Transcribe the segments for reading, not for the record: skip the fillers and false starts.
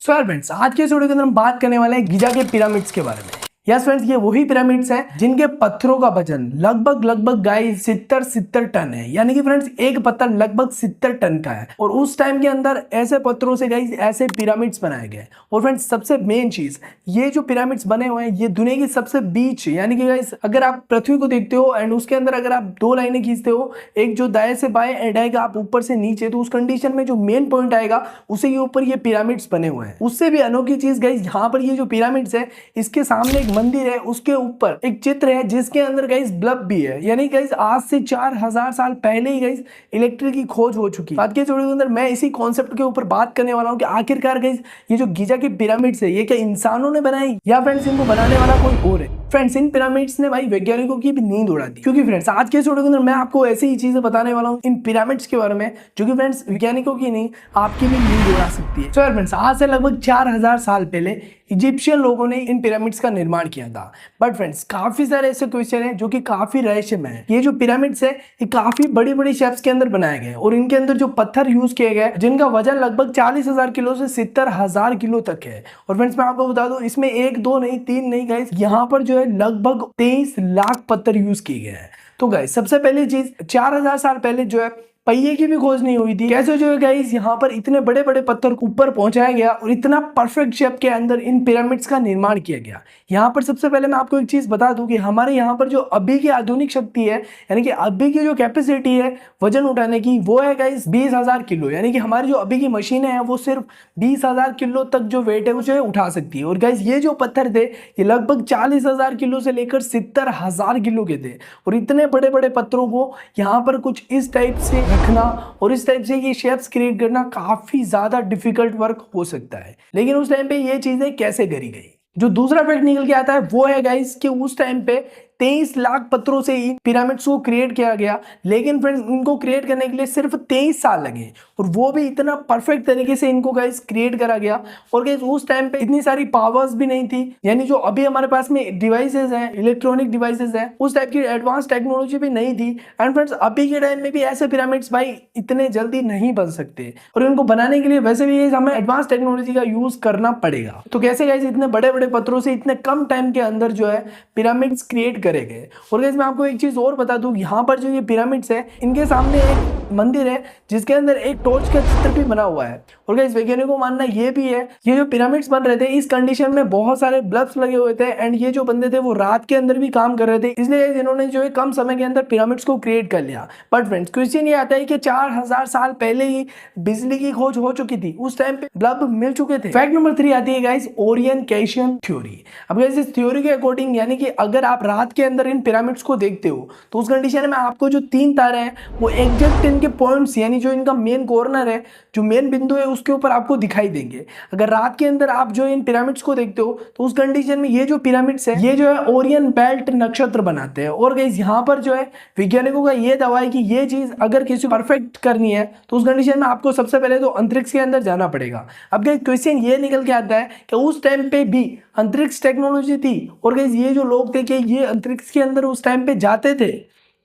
सो यार फ्रेंड्स, आज के इस वीडियो के अंदर हम बात करने वाले हैं गिजा के पिरामिड्स के बारे में। यस फ्रेंड्स, ये वही पिरामिड्स हैं जिनके पत्थरों का वजन लगभग गाइस 70 टन है। यानी कि फ्रेंड्स एक पत्थर लगभग 70 टन का है और उस टाइम के अंदर ऐसे पत्थरों से गाइस ऐसे पिरामिड्स बनाए गए। और फ्रेंड्स सबसे मेन चीज, ये जो पिरामिड्स बने हुए हैं ये दुनिया की सबसे बीच, यानी कि गाइस अगर आप पृथ्वी को देखते हो एंड उसके अंदर अगर आप दो लाइनें खींचते हो, एक जो दाएं से बाएं एंड आएगा आप ऊपर से नीचे, तो उस कंडीशन में जो मेन पॉइंट आएगा उसी के ऊपर ये पिरामिड्स बने हुए हैं। उससे भी अनोखी चीज गाइस, यहाँ पर ये जो पिरामिड्स है इसके सामने एक मंदिर है, उसके ऊपर एक चित्र है जिसके अंदर गाइस बल्ब भी है। यानी गाइस आज से 4000 साल पहले ही गाइस इलेक्ट्रिक की खोज हो चुकी है। आज के वीडियो के अंदर मैं इसी कॉन्सेप्ट के ऊपर बात करने वाला हूं कि आखिरकार गाइस ये जो गिजा की पिरामिड्स है ये क्या इंसानों ने बनाई या फ्रेंड्स इनको बनाने वाला कोई और है। फ्रेंड्स इन पिरामिड्स ने भाई वैज्ञानिकों की भी नींद उड़ा दी, क्योंकि फ्रेंड्स आज के वीडियो के अंदर मैं आपको ऐसी ही चीजें बताने वाला हूं इन पिरामिड्स के बारे में जो कि फ्रेंड्स वैज्ञानिकों की नहीं आपकी भी नींद उड़ा सकती है। तो यार फ्रेंड्स आज से लगभग 4000 साल पहले इजिप्शियन लोगों ने इन पिरामिड्स का निर्माण किया था। बट फ्रेंड्स काफी सारे ऐसे क्वेश्चन हैं जो कि काफी रहस्यमय है। ये जो पिरामिड्स है ये काफी बड़ी बड़ी शेप्स के अंदर बनाए गए और इनके अंदर जो पत्थर यूज किए गए जिनका वजन लगभग 40,000 किलो से 70,000 किलो तक है। और फ्रेंड्स मैं आपको बता दूं इसमें एक दो नहीं तीन नहीं गाइस, यहाँ पर जो है लगभग 23 लाख पत्थर यूज किए गए हैं। तो गाइस सबसे पहली चीज, 4000 साल पहले जो है पहिए की भी खोज नहीं हुई थी। कैसे जो है गाइस यहाँ पर इतने बड़े बड़े पत्थर ऊपर पहुंचाया गया और इतना परफेक्ट शेप के अंदर इन पिरामिड्स का निर्माण किया गया। यहाँ पर सबसे पहले मैं आपको एक चीज बता दूं कि हमारे यहाँ पर जो अभी की आधुनिक शक्ति है, यानी कि अभी की जो कैपेसिटी है वजन उठाने की, वो है गाइस 20,000 किलो। यानी कि हमारी जो अभी की मशीनें हैं वो सिर्फ 20,000 किलो तक जो वेट है वो जो है उठा सकती है। और गाइस ये जो पत्थर थे ये लगभग 40,000 किलो से लेकर 70,000 किलो के थे। और इतने बड़े बड़े पत्थरों को यहाँ पर कुछ इस टाइप से रखना और इस टाइप से ये शेप्स क्रिएट करना काफी ज्यादा डिफिकल्ट वर्क हो सकता है। लेकिन उस टाइम पे ये चीजें कैसे करी गई? जो दूसरा फैक्ट निकल के आता है वो है गाइस कि उस टाइम पे 23 लाख पत्थरों से इन पिरामिड्स को क्रिएट किया गया। लेकिन फ्रेंड्स इनको क्रिएट करने के लिए सिर्फ 23 साल लगे और वो भी इतना परफेक्ट तरीके से इनको गाइस क्रिएट करा गया। और गाइस उस टाइम पे इतनी सारी पावर्स भी नहीं थी, यानी जो अभी हमारे पास में डिवाइसेस हैं, इलेक्ट्रॉनिक डिवाइसेस हैं, उस टाइप की एडवांस टेक्नोलॉजी भी नहीं थी। एंड फ्रेंड्स अभी के टाइम में भी ऐसे पिरामिड्स भाई इतने जल्दी नहीं बन सकते और इनको बनाने के लिए वैसे भी हमें एडवांस टेक्नोलॉजी का यूज करना पड़ेगा। तो कैसे गाइस इतने बड़े बड़े पत्थरों से इतने कम टाइम के अंदर जो है पिरामिड्स क्रिएट करे गए। और गाइस मैं आपको एक चीज और बता दूं, यहाँ पर जो ये पिरामिड्स है इनके सामने एक मंदिर है जिसके अंदर एक टॉर्च का चित्र भी बना हुआ है। और गाइस वैज्ञानिकों को मानना ये भी है ये जो पिरामिड्स बन रहे थे इस कंडीशन में बहुत सारे बल्ब्स लगे हुए थे एंड ये जो बंदे थे वो रात के अंदर भी काम कर रहे थे, इसलिए इन्होंने जो है कम समय के अंदर पिरामिड्स को क्रिएट कर लिया। बट फ्रेंड्स क्वेश्चन ये आता है कि 4000 साल पहले ही बिजली की खोज हो चुकी थी, उस टाइम पे बल्ब मिल चुके थे। फैक्ट नंबर 3 आती है गाइस ओरिएंटेशन थ्योरी। अब गाइस इस थ्योरी के अकॉर्डिंग, यानी कि अगर आप रात के अंदर इन पिरामिड्स को देखते हो तो उस कंडीशन में आपको जो 3 तारे हैं वो एग्जैक्ट इनके पॉइंट्स, यानी जो इनका मेन कॉर्नर है, जो मेन बिंदु है उसके ऊपर आपको दिखाई देंगे। अगर रात के अंदर आप जो इन पिरामिड्स को देखते हो तो उस कंडीशन में ये जो पिरामिड्स है ये जो है ओरियन बेल्ट नक्षत्र बनाते हैं। और गाइस यहाँ पर जो है वैज्ञानिकों का ये दावा है कि ये चीज अगर किसी परफेक्ट करनी है तो उस कंडीशन में आपको सबसे पहले तो अंतरिक्ष के अंदर जाना पड़ेगा। अब गाइस क्वेश्चन ये निकल के आता है कि उस टाइम पे भी अंतरिक्ष टेक्नोलॉजी थी और गाइस ये जो लोग थे कि ये अंतरिक्ष के अंदर उस टाइम पे जाते थे,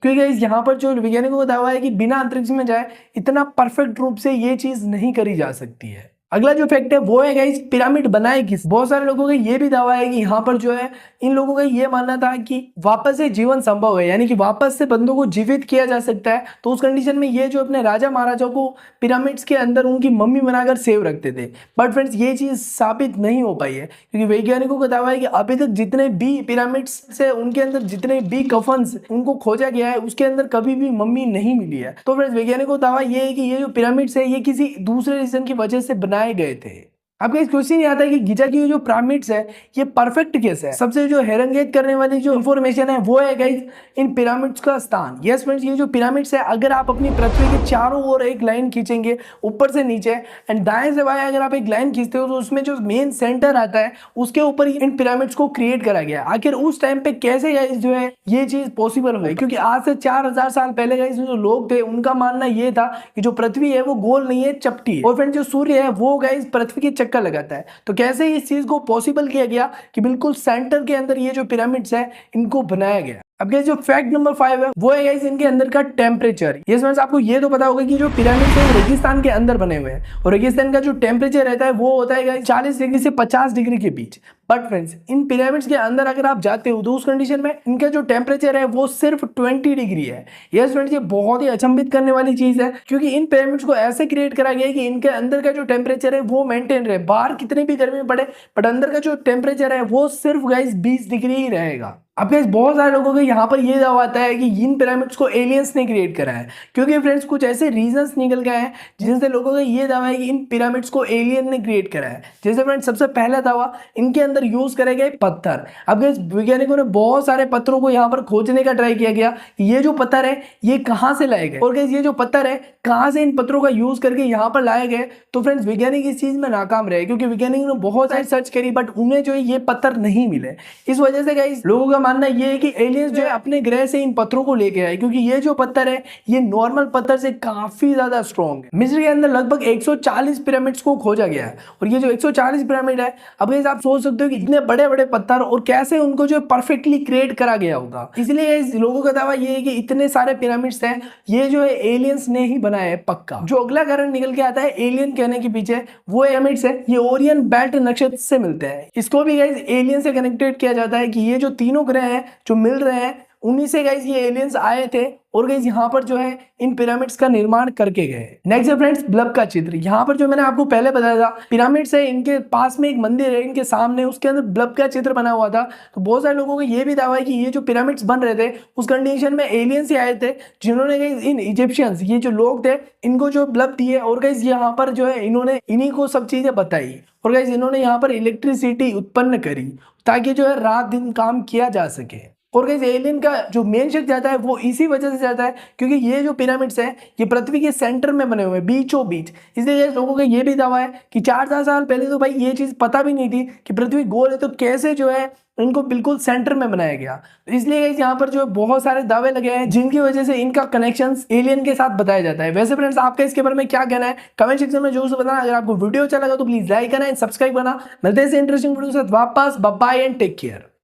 क्योंकि गाइस यहाँ पर जो वैज्ञानिकों का दावा है कि बिना अंतरिक्ष में जाए इतना परफेक्ट रूप से ये चीज नहीं करी जा सकती है। अगला जो फैक्ट है वो है गाइस पिरामिड बनाए किस। बहुत सारे लोगों का ये भी दावा है कि यहाँ पर जो है इन लोगों का ये मानना था कि वापस से जीवन संभव है, यानी कि वापस से बंदों को जीवित किया जा सकता है। तो उस कंडीशन में ये जो अपने राजा महाराजाओं को पिरामिड्स के अंदर उनकी मम्मी बनाकर सेव रखते थे। बट फ्रेंड्स ये चीज साबित नहीं हो पाई है, क्योंकि वैज्ञानिकों का दावा है कि अभी तक जितने भी पिरामिड्स से उनके अंदर जितने भी कफन्स उनको खोजा गया है उसके अंदर कभी भी मम्मी नहीं मिली है। तो फ्रेंड्स वैज्ञानिकों का दावा ये है कि ये जो पिरामिड्स है ये किसी दूसरे रीजन की वजह से बनाए गए थे। अब इस क्वेश्चन ये आता है कि गिजा की जो पिरामिड्स है ये परफेक्ट कैसे है। सबसे जो हैरानगेज करने वाली जो इंफॉर्मेशन है वो है गाइस इन पिरामिड्स का स्थान। यस फ्रेंड्स ये जो पिरामिड्स है अगर आप अपनी पृथ्वी के चारों ओर एक लाइन खींचेंगे ऊपर से नीचे एंड दाएं से बाएं अगर आप एक लाइन खींचते हो तो उसमें जो मेन सेंटर आता है उसके ऊपर इन पिरामिड्स को क्रिएट करा गया। आखिर उस टाइम पे कैसे गाइस जो है ये चीज पॉसिबल हुई, क्योंकि आज से 4000 साल पहले गाइस जो लोग थे उनका मानना ये था कि जो पृथ्वी है वो गोल नहीं है चपटी है और फ्रेंड्स जो सूर्य है वो गाइस पृथ्वी के चक्कर लगाता है। तो कैसे इस चीज को पॉसिबल किया गया कि बिल्कुल सेंटर के अंदर ये जो पिरामिड्स है इनको बनाया गया। अब गाइस जो फैक्ट नंबर 5 है वो है गाइस इनके अंदर का टेम्परेचर। यस फ्रेंड्स, आपको ये तो पता होगा कि जो पिरामिड है रेगिस्तान के अंदर बने हुए हैं और रेगिस्तान का जो टेम्परेचर रहता है वो होता है गाइस 40 डिग्री से 50 डिग्री के बीच। बट फ्रेंड्स इन पिरामिड्स के अंदर अगर आप जाते हो तो उस कंडीशन में इनका जो टेम्परेचर है वो सिर्फ 20 डिग्री है। यस फ्रेंड्स, ये बहुत ही अचंभित करने वाली चीज है क्योंकि इन पिरामिड्स को ऐसे क्रिएट करा गया है कि इनके अंदर का जो टेम्परेचर है वो मेंटेन रहे, बाहर कितनी भी गर्मी पड़े बट अंदर का जो टेम्परेचर है वो सिर्फ गाइस 20 डिग्री ही रहेगा। अब गाइस बहुत सारे लोगों को यहाँ पर ये दावा आता है कि इन पिरामिड्स को एलियंस ने क्रिएट करा है, क्योंकि फ्रेंड्स कुछ ऐसे रीजंस निकल गए हैं जिनसे लोगों का ये दावा है कि इन पिरामिड्स को एलियन ने क्रिएट करा है। जैसे फ्रेंड्स सबसे पहला दावा, इनके अंदर यूज करे गए पत्थर। अब गाइस वैज्ञानिकों ने बहुत सारे पत्थरों को यहाँ पर खोजने का ट्राई किया गया, ये जो पत्थर है ये कहाँ से लाए गए और गाइस ये जो पत्थर है कहाँ से इन पत्थरों का यूज करके यहाँ पर लाए गए। तो फ्रेंड्स वैज्ञानिक इस चीज में नाकाम रहे क्योंकि वैज्ञानिकों ने बहुत सारी सर्च करी बट उन्हें जो है ये पत्थर नहीं मिले। इस वजह से गाइस लोगों का मानना ये है कि एलियंस जो है अपने ग्रह से इन पत्थरों को लेके आए, क्योंकि ये जो पत्थर है ये नॉर्मल पत्थर से काफी ज्यादा स्ट्रॉन्ग है। मिस्र के अंदर लगभग 140 पिरामिड्स को खोजा गया है और ये जो 140 पिरामिड है, अब गाइस आप सोच सकते हो कि इतने बड़े बड़े पत्थर और कैसे उनको जो परफेक्टली क्रिएट करा गया होगा। इसलिए लोगों का दावा ये है कि इतने सारे पिरामिड्स हैं ये जो है एलियंस ने ही बनाया है पक्का। जो अगला कारण निकल के आता है एलियन कहने के पीछे, वो पिरामिड्स है ये ओरियन बेल्ट नक्षत्र से मिलते हैं। इसको भी गाइस एलियन से कनेक्टेड किया जाता है कि ये जो तीनों ग्रह हैं जो मिल रहे हैं उन्हीं से गाइस ये एलियंस आए थे और गाइस यहाँ पर जो है इन पिरामिड्स का निर्माण करके गए। नेक्स्ट है फ्रेंड्स ब्लब का चित्र। यहाँ पर जो मैंने आपको पहले बताया था पिरामिड्स है, इनके पास में एक मंदिर है इनके सामने, उसके अंदर ब्लब का चित्र बना हुआ था। तो बहुत सारे लोगों को ये भी दावा है कि ये जो पिरामिड्स बन रहे थे उस कंडीशन में एलियंस ही आए थे जिन्होंने गाइस इन इजिप्शियंस ये जो लोग थे इनको जो ब्लब दिए और गाइस यहाँ पर जो है इन्होंने इन्हीं को सब चीजें बताई और गाइस इन्होंने यहाँ पर इलेक्ट्रिसिटी उत्पन्न करी ताकि जो है रात दिन काम किया जा सके। और गाइस एलियन का जो मेन शक जाता है वो इसी वजह से जाता है क्योंकि ये जो पिरामिड्स हैं ये पृथ्वी के सेंटर में बने हुए हैं, बीचों बीच। इसलिए लोगों का ये भी दावा है कि 4,000 साल पहले तो भाई ये चीज पता भी नहीं थी कि पृथ्वी गोल है, तो कैसे जो है इनको बिल्कुल सेंटर में बनाया गया। तो इसलिए यहाँ पर जो बहुत सारे दावे लगे हैं जिनकी वजह से इनका कनेक्शन एलियन के साथ बताया जाता है। वैसे फ्रेंड्स आपका इसके बारे में क्या कहना है कमेंट सेक्शन में जरूर से बताना। अगर आपको वीडियो अच्छा लगा तो प्लीज लाइक करना एंड सब्सक्राइब करना। मिलते हैं इंटरेस्टिंग वीडियो के साथ वापस। Bye bye and take care.